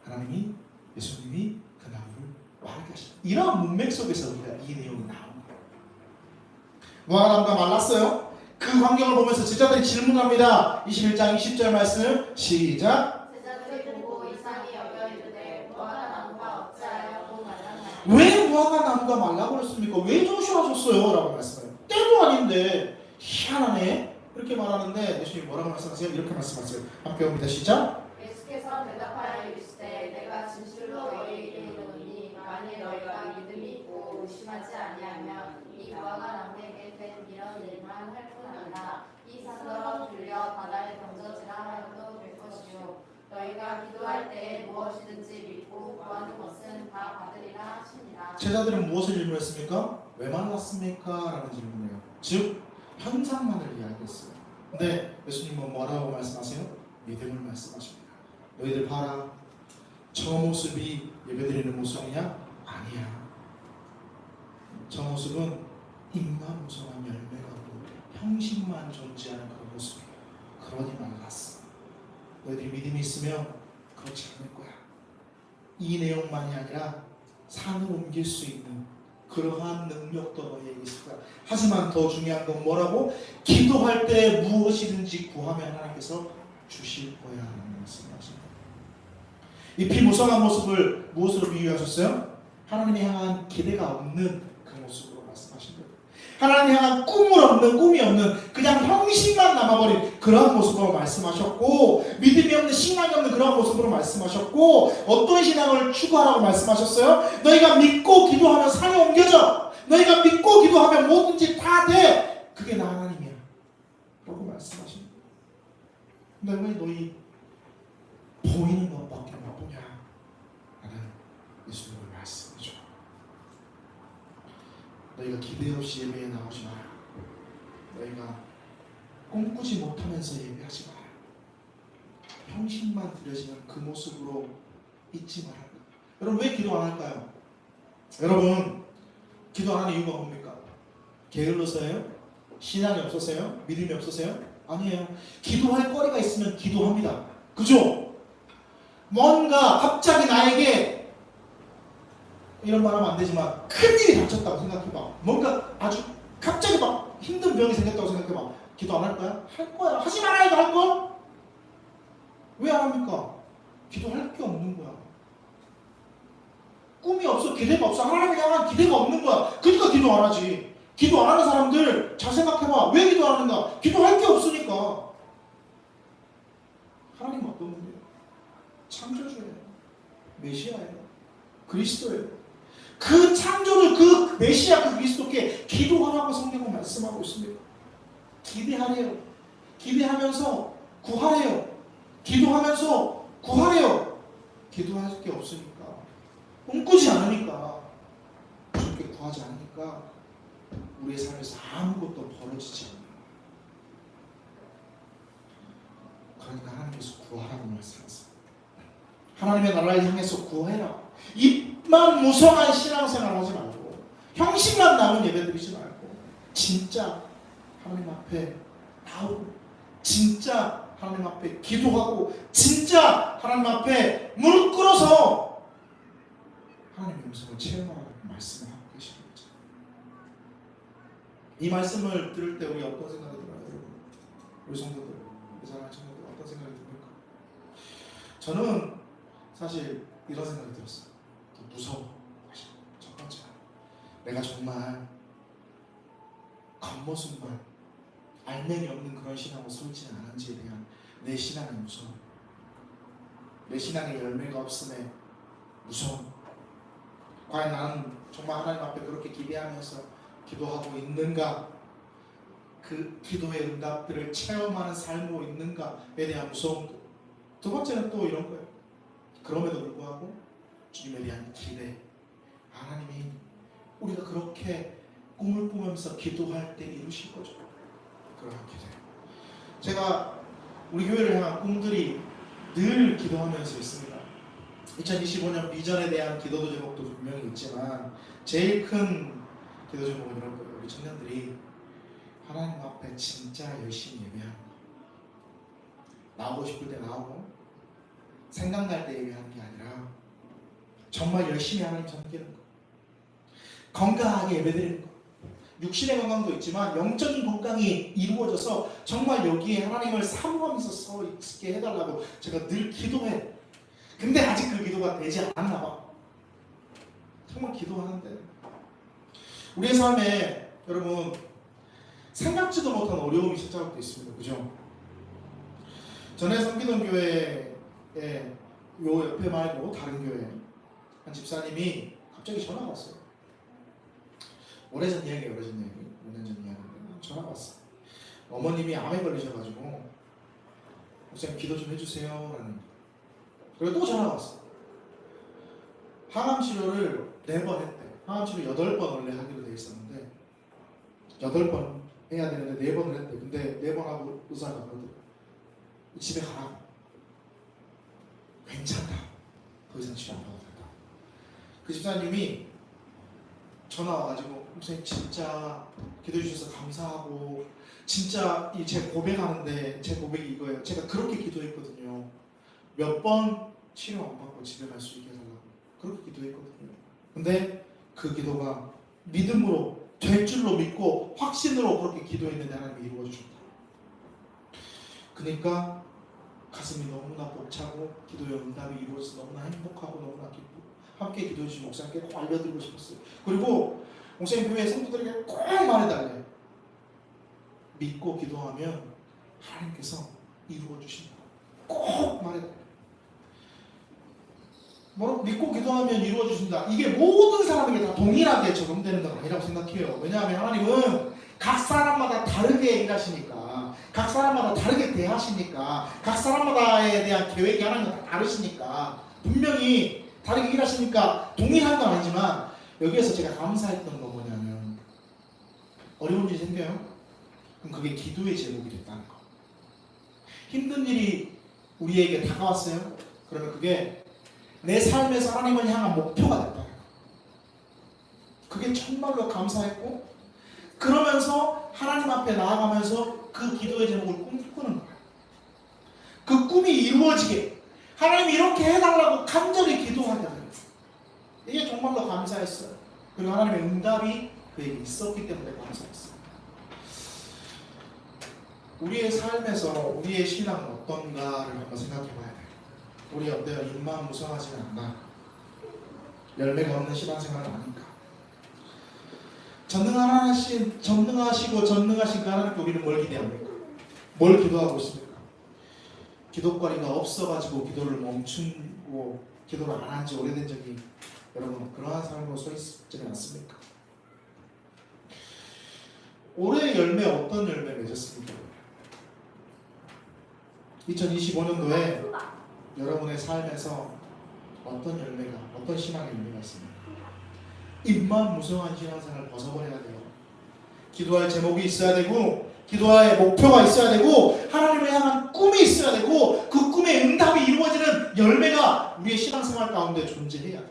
하나님이, 예수님이 그 나무를 마르게 하셨다. 이런 문맥 속에서 우리가 이 내용이 나온 거예요. 무화과나무가 말랐어요. 그 광경을 보면서 제자들이 질문합니다. 21장 20절 말씀 시작. 제자들이 보고 이상히 여겨 이르되 무화과나무가 어찌하여 또 말랐나요? 왜 무화과나무가 말라버렸습니까? 왜 조심하셨어요? 라고 말씀해요. 때도 아닌데 희한하네 이렇게 말하는데 예수님이 뭐라고 말씀하세요? 이렇게 말씀하세요. 함께 봅니다. 시작. 예수께서 대답하여 이르시되 내가 진실로 너희에게 이르노니 만일 너희가 믿음이 있고 의심하지 아니하면 이 무화과나무에게 된 이런 일만 할 뿐 아니라 이 산더러 들려 바다에 던져지라 하여도 될 것이요 너희가 기도할 때에 무엇이든지 믿고 구하는 것은 다 받으리라 하시니라. 제자들은 무엇을 질문했습니까? 왜 말랐습니까? 라는 질문이에요. 즉 현상만을 이야기했어요. 근데 예수님은 뭐라고 말씀하세요? 믿음을 말씀하십니다. 너희들 봐라. 저 모습이 예배드리는 모습이냐? 아니야. 저 모습은 잎만 무성한 열매가 없고 형식만 존재하는 그런 모습이에요. 그러니 말랐어. 너희들이 믿음이 있으면 그렇지 않을 거야. 이 내용만이 아니라 산을 옮길 수 있는 그러한 능력도 너희에게 있을 거야. 하지만 더 중요한 건 뭐라고? 기도할 때 무엇이든지 구하면 하나님께서 주실 거야 라는 말씀을 하십니다. 이 피무성한 모습을 무엇으로 비유하셨어요? 하나님이 향한 기대가 없는 그 모습으로 말씀하신 거예요. 하나님 향한 꿈이 없는 그냥 형식만 남아버린 그러한 모습으로 말씀하셨고, 믿음이 없는 신앙이 없는 그러한 모습으로 말씀하셨고, 어떤 신앙을 추구하라고 말씀하셨어요? 너희가 믿고 기도하면 산이 옮겨져. 너희가 믿고 기도하면 뭐든지 다 돼. 그게 나 하나님이야 라고 말씀하신 거예요. 근데 왜 너희 보이는 것밖에 못 보냐 라는 예수님의 말씀이죠. 너희가 기대 없이 예배에 나오지 마라. 너희가 꿈꾸지 못하면서 예배하지 마라. 형식만 드려지는 그 모습으로 잊지 마라. 여러분 왜 기도 안 할까요? 여러분 기도 안 하는 이유가 뭡니까? 게을러서요? 신앙이 없어서요? 믿음이 없어서요? 아니에요. 기도할 거리가 있으면 기도합니다. 그죠? 뭔가 갑자기 나에게, 이런 말 하면 안 되지만 큰일이 닥쳤다고 생각해봐. 뭔가 아주 갑자기 막 힘든 병이 생겼다고 생각해봐. 기도 안 할 거야? 할 거야. 하지 말아야 할 거? 왜 안 합니까? 기도할 게 없는 거야. 꿈이 없어, 기대가 없어. 하나님을 향한 기대가 없는 거야. 그러니까 기도 안 하지. 기도 안 하는 사람들 잘 생각해봐. 왜 기도 안 하는가? 기도할 게 없으니까. 하나님 어떤 분이에요? 창조주예요. 메시아예요. 그리스도예요. 그 창조주, 그 메시아, 그 그리스도께 기도하라고 성경은 말씀하고 있습니다. 기대하래요. 기대하면서 구하래요. 기도하면서 구하래요. 기도할 게 없으니까, 꿈꾸지 않으니까, 그렇게 구하지 않으니까 우리의 삶에서 아무것도 벌어지지 않아요. 그러니까 하나님께서 구하라고 말씀하세요. 하나님의 나라를 향해서 구해라. 입만 무성한 신앙생활 하지 말고, 형식만 남은 예배 드리지 말고, 진짜 하나님 앞에 나오고, 진짜 하나님 앞에 기도하고, 진짜 하나님 앞에 무릎 꿇어서 하나님의 음성을 체험하라고 말씀을 하고 계시는 거죠. 이 말씀을 들을 때 우리 어떤 생각이 들어요, 여러분? 우리 성도들, 우리 사랑하는 성도들 어떤 생각이 듭니까? 저는 사실 이런 생각이 들었어요. 무서워. 첫 번째, 내가 정말 겉모습만 알맹이 없는 그런 신앙으로 설지는 않은지에 대한 내 신앙의 무서움, 내 신앙의 열매가 없음에 무서움. 과연 나는 정말 하나님 앞에 그렇게 기대하면서 기도하고 있는가? 그 기도의 응답들을 체험하는 삶으로 있는가에 대한 무서움. 두 번째는 또 이런 거예요. 그럼에도 불구하고 주님에 대한 기대. 하나님이 우리가 그렇게 꿈을 꾸면서 기도할 때 이루실 거죠. 그런 기대. 제가 우리 교회를 향한 꿈들이 늘 기도하면서 있습니다. 2025년 비전에 대한 기도도 제목도 분명히 있지만, 제일 큰 기도 제목은 이런 거예요. 우리 청년들이 하나님 앞에 진짜 열심히 예배하는 거. 나오고 싶을 때 나오고, 생각날 때 예배하는 게 아니라 정말 열심히 하나님 섬기는 거. 건강하게 예배드리는 거. 육신의 건강도 있지만 영적인 건강이 이루어져서 정말 여기에 하나님을 사모하면서 서 있게 해달라고 제가 늘 기도해. 근데 아직 그 기도가 되지 않았나 봐. 정말 기도하는데 우리의 삶에 여러분 생각지도 못한 어려움이 찾아올 때 있습니다. 그죠? 전에 섬기던 교회에 요 옆에 말고 다른 교회 한 집사님이 갑자기 전화가 왔어요. 오래전 이야기예요. 5년 전 이야기인데 전화가 왔어요. 어머님이 암에 걸리셔가지고 목사님 기도 좀 해주세요 라는. 그리고 또 전화가 왔어요. 항암 치료를 4번 했대. 항암 치료 8번 원래 하기로 돼 있었는데 8번 해야 되는데 4번을 했대. 근데 4번 하고 의사가 그러더라고요. 집에 가라고. 괜찮다. 더 이상 치료 안 받아도 된다. 그 집사님이 전화 와가지고 목사님 진짜 기도해 주셔서 감사하고, 진짜 제 고백하는데 제 고백이 이거예요. 제가 그렇게 기도했거든요. 몇 번 치료 안 받고 집에 갈 수 있게 해달라고 그렇게 기도했거든요. 근데 그 기도가 믿음으로 될 줄로 믿고 확신으로 그렇게 기도했는데 하나님이 이루어 주셨다. 그러니까 가슴이 너무나 벅차고 기도의 응답이 이루어져서 너무나 행복하고 너무나 기쁘고 함께 기도해 주신 목사님께 꼭 알려드리고 싶었어요. 그리고 목사님 교회 성도들에게 꼭 말해달래요. 믿고 기도하면 하나님께서 이루어 주신다. 꼭 말해달래요. 믿고 기도하면 이루어 주신다. 이게 모든 사람에게 다 동일하게 적용되는 건 아니라고 생각해요. 왜냐하면 하나님은 각 사람마다 다르게 일하시니까, 각 사람마다 다르게 대하시니까, 각 사람마다에 대한 계획이 하나님은 다 다르시니까 분명히 다르게 일하시니까 동일한 건 아니지만, 여기에서 제가 감사했던 건 뭐냐면, 어려운 일이 생겨요? 그럼 그게 기도의 제목이 됐다는 거. 힘든 일이 우리에게 다가왔어요? 그러면 그게 내 삶에서 하나님을 향한 목표가 됐다는 거. 그게 정말로 감사했고, 그러면서 하나님 앞에 나아가면서 그 기도의 제목을 꿈꾸는 거예요. 그 꿈이 이루어지게 하나님 이렇게 해달라고 간절히 기도하게 돼요. 이게 정말로 감사했어요. 그리고 하나님의 응답이 그에게 있었기 때문에 감사했어요. 우리의 삶에서 우리의 신앙은 어떤가를 한번 생각해 봐야 돼요. 우리 어때요? 입만 무성하지는 않나? 열매가 없는 신앙생활은 아닌가? 전능하시고 전능하신 그 하나님께 우리는 뭘 기대합니까? 뭘 기도하고 있습니까? 기도거리가 없어가지고 기도를 멈추고 기도를 안 한 지 오래된 적이 여러분 그러한 삶으로 서 있지는 않습니까? 올해 열매 어떤 열매 맺었습니까? 2025년도에 여러분의 삶에서 어떤 열매가, 어떤 신앙의 열매가 있습니까? 입만 무성한 신앙생활을 벗어버려야 돼요. 기도할 제목이 있어야 되고, 기도할 목표가 있어야 되고, 하나님을 향한 꿈이 있어야 되고, 그 꿈의 응답이 이루어지는 열매가 우리의 신앙생활 가운데 존재해야 돼요.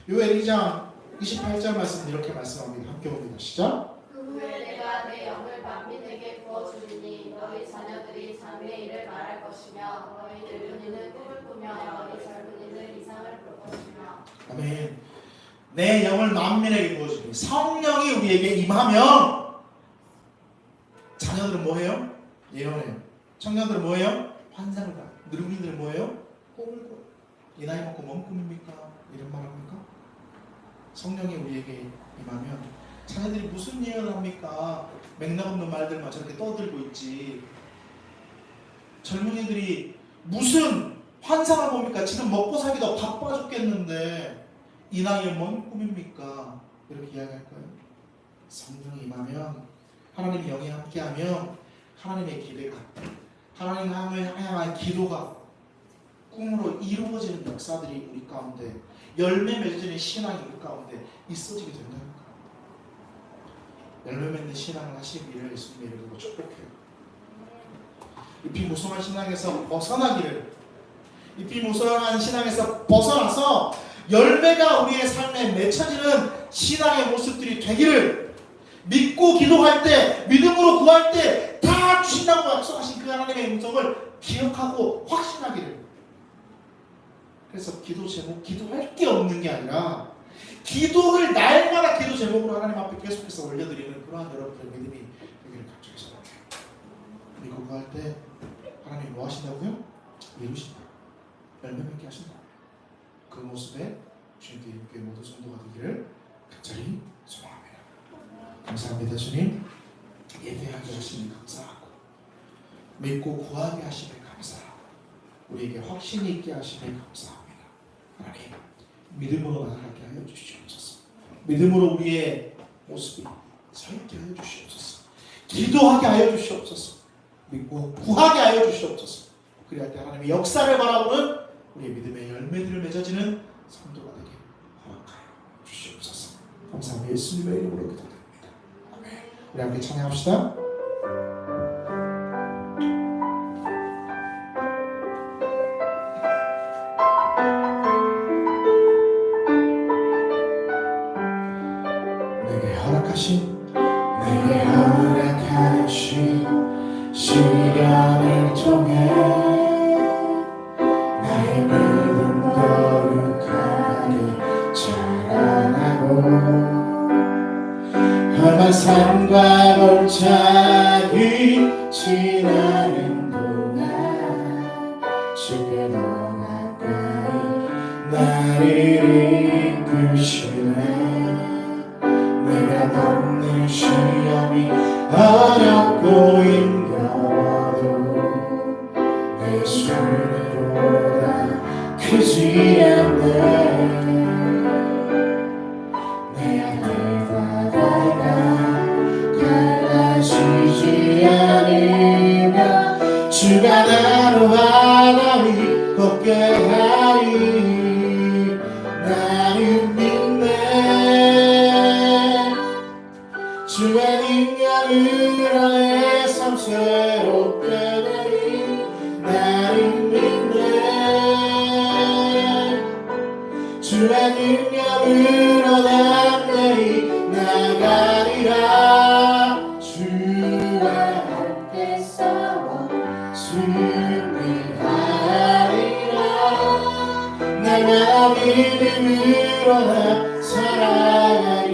요엘 2장 28절 말씀 이렇게 말씀합니다. 함께 봅니다. 시작. 그 후에 내가 내 영을 만민에게 부어주리니 너희 자녀들이 장래의 일을 말할 것이며 너희 늙은이는 꿈을 꾸며 너희 젊은이는 이상을 볼 것이며. 아멘. 내 영을 만민에게 부어주니 성령이 우리에게 임하면 자녀들은 뭐해요? 예언해요. 청년들은 뭐해요? 환상을 봐요. 늙은이들은 뭐해요? 꿈을 꿔요. 이 나이 먹고 뭔 꿈입니까? 이런 말 합니까? 성령이 우리에게 임하면 자녀들이 무슨 예언을 합니까? 맥락 없는 말들만 저렇게 떠들고 있지. 젊은이들이 무슨 환상을 봅니까? 지금 먹고 살기도 바빠 죽겠는데 이 나이에 뭔 꿈입니까? 이렇게 이야기할 거예요. 성령이 임하면 하나님의 영이 함께하면 하나님의 기대가, 하나님을 향한 기도가 꿈으로 이루어지는 역사들이 우리 가운데, 열매 맺어지는 신앙이 우리 가운데 있어지게 된다는 거예요. 열매 맺는 신앙을 하시기를 예수님의 이름으로 축복해요. 잎이 무성한 신앙에서 벗어나기를, 잎이 무성한 신앙에서 벗어나서 열매가 우리의 삶에 맺혀지는 신앙의 모습들이 되기를, 믿고 기도할 때, 믿음으로 구할 때 다 주신다고 약속하신 그 하나님의 음성을 기억하고 확신하기를. 그래서 기도 제목, 기도할 게 없는 게 아니라 기도를 날마다 기도 제목으로 하나님 앞에 계속해서 올려드리는 그러한 여러분들의 믿음이 되기를 갑자기 바랍니다. 믿고 구할 때 하나님이 뭐 하신다고요? 이루신다. 열매 맺게 하신다. 그 모습에 주님께 교회 모든 성도가 되기를 간절히 소망합니다. 감사합니다. 주님, 예배하게 하시니 감사하고, 믿고 구하게 하시니 감사하고, 우리에게 확신이 있게 하시니 감사합니다. 하나님, 믿음으로 나아가게 하여 주시옵소서. 믿음으로 우리의 모습이 서 있게 하여 주시옵소서. 기도하게 하여 주시옵소서. 믿고 구하게 하여 주시옵소서. 그리할 때 하나님의 역사를 바라보는 우리의 믿음의 열매들을 맺어지는 성도가 되게 허락하여 주시옵소서. 감사합니다. 예수님의 이름으로 기도드립니다. 아멘. 우리 함께 찬양합시다. 내게 허락하신 시간을 통해 나의 믿음 거룩하게 자라나고 험한 산과 골짜기 지나는 동안 나를 이끄시네. 내가 겪는 시험이 어렵고 힘겨워도 내 손보다 크지 않네. 내 앞에 바다가 갈라지지 않으며 주가 나로 바다 위 걷게 하리. 나는 믿네. 주의 능력으로 내 삶 새롭게 되리. 나는 믿네. 주의 능력으로 난 내리 나가리라. 주와 함께 싸워 승리하리라. 날마다 믿음으로 나 살아가리.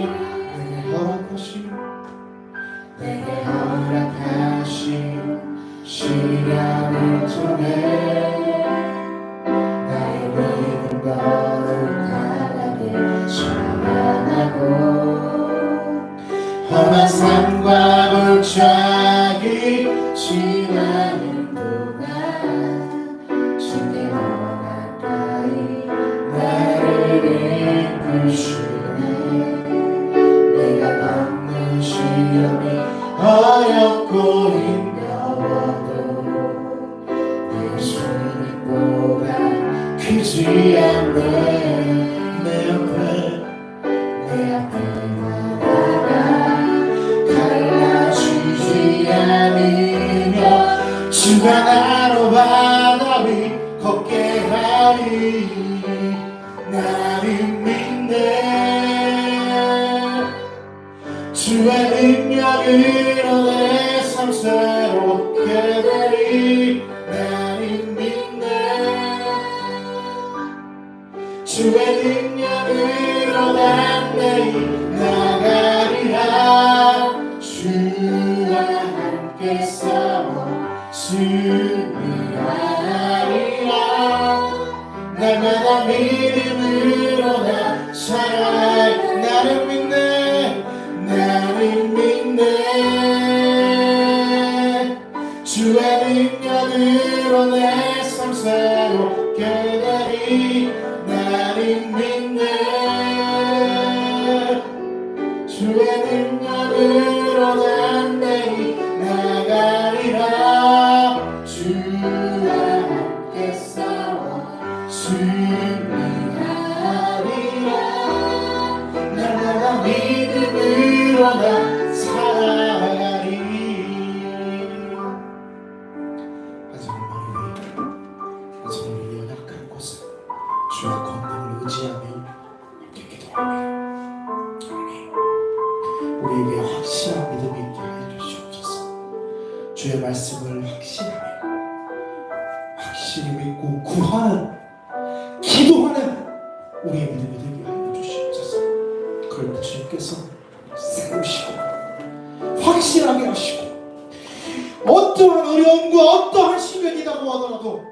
내게 허락하신 시련을 통해 나의 믿음 거룩하게 전환하고 험한 삶과 골짜기 지나는 동안 주께 더 가까이 나를 이끄시네. 내가 겪는 시험이 어렵고 힘겨워도 내 손보다 크지 않네. 내 앞에 바다가 갈라지지 않으며 주가 나로 바다 위 걷게 하리. 나는 믿네. 주의 능력으로 내 삶 새롭게 되리. 나는 믿네. 주의 능력으로 난 내리 나가리라. 주와 함께 싸워 승리하리라. 날마다 믿음으로 나 살아가리. 나는 믿네. 나는 믿네. 주의 능력으로 내 삶 새롭게 되리. 나는 믿네. 주의 능력으로 난 내리 나가리라. 주와 함께 싸워 승리하리라. 날마다 믿음으로 나 살아가리. 하지만 우리 연약한 곳에 주의 권능을 의지하며 함께 기도합니다. 하나님, 우리에게 확실한 믿음이 있게 하여 주시옵소서. 주의 말씀을 확실히 믿고 구하는, 기도하는 우리의 믿음이 되게 하여 주시옵소서. 그럴 때 주님께서 세우시고 확실하게 하시고 어떠한 어려움과 어떠한 시련이라고 하더라도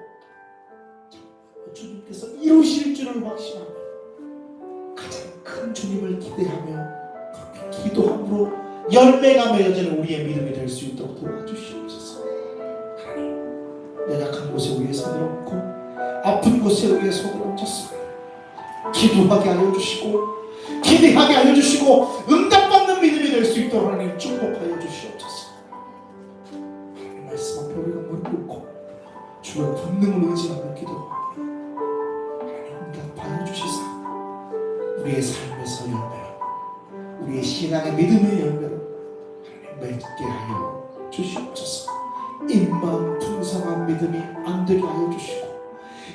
주님께서 이루실 줄을 확신하며 가장 큰 주님을 기대하며 그렇게 기도함으로 열매가 맺어지는 우리의 믿음이 될 수 있도록 도와주시옵소서. 하나님, 연약한 곳에 위에 손을 얹고 아픈 곳에 위에 손을 얹었습니다. 기도하게 하여 주시고 기대하게 하여 주시고 응답받는 믿음이 될 수 있도록 하나님 축복하여 주시옵소서. 하나님 말씀 앞에 우리가 무릎 꿇고 주의 권능을 의지하며 기도하며 하나님 응답하여 주시사 우리의 삶에서 열매로, 우리의 신앙의 믿음의 열매로 하나님 맺게 하여 주시옵소서. 입만 풍성한 믿음이 안 되게 하여 주시고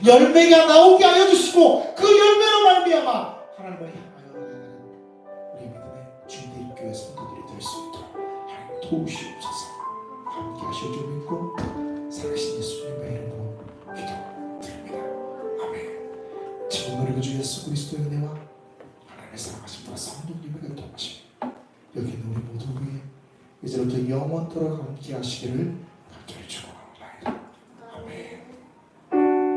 열매가 나오게 하여 주시고 그 열매로 말미암아 하나님을 향하여 나가는 우리 믿음의 주님교회 성도들이 될 수 있도록 하나님 도우시옵소서. 함께 하셔 주 믿고 살아계신 예수님의 이름으로 기도드립니다. 아멘. 지금 우리 주 예수 그리스도의 은혜와 하나님의 사랑하심과 성령님의 교통하심 여기 있는 우리 모두 위에 이제부터 영원토록 함께 하시기를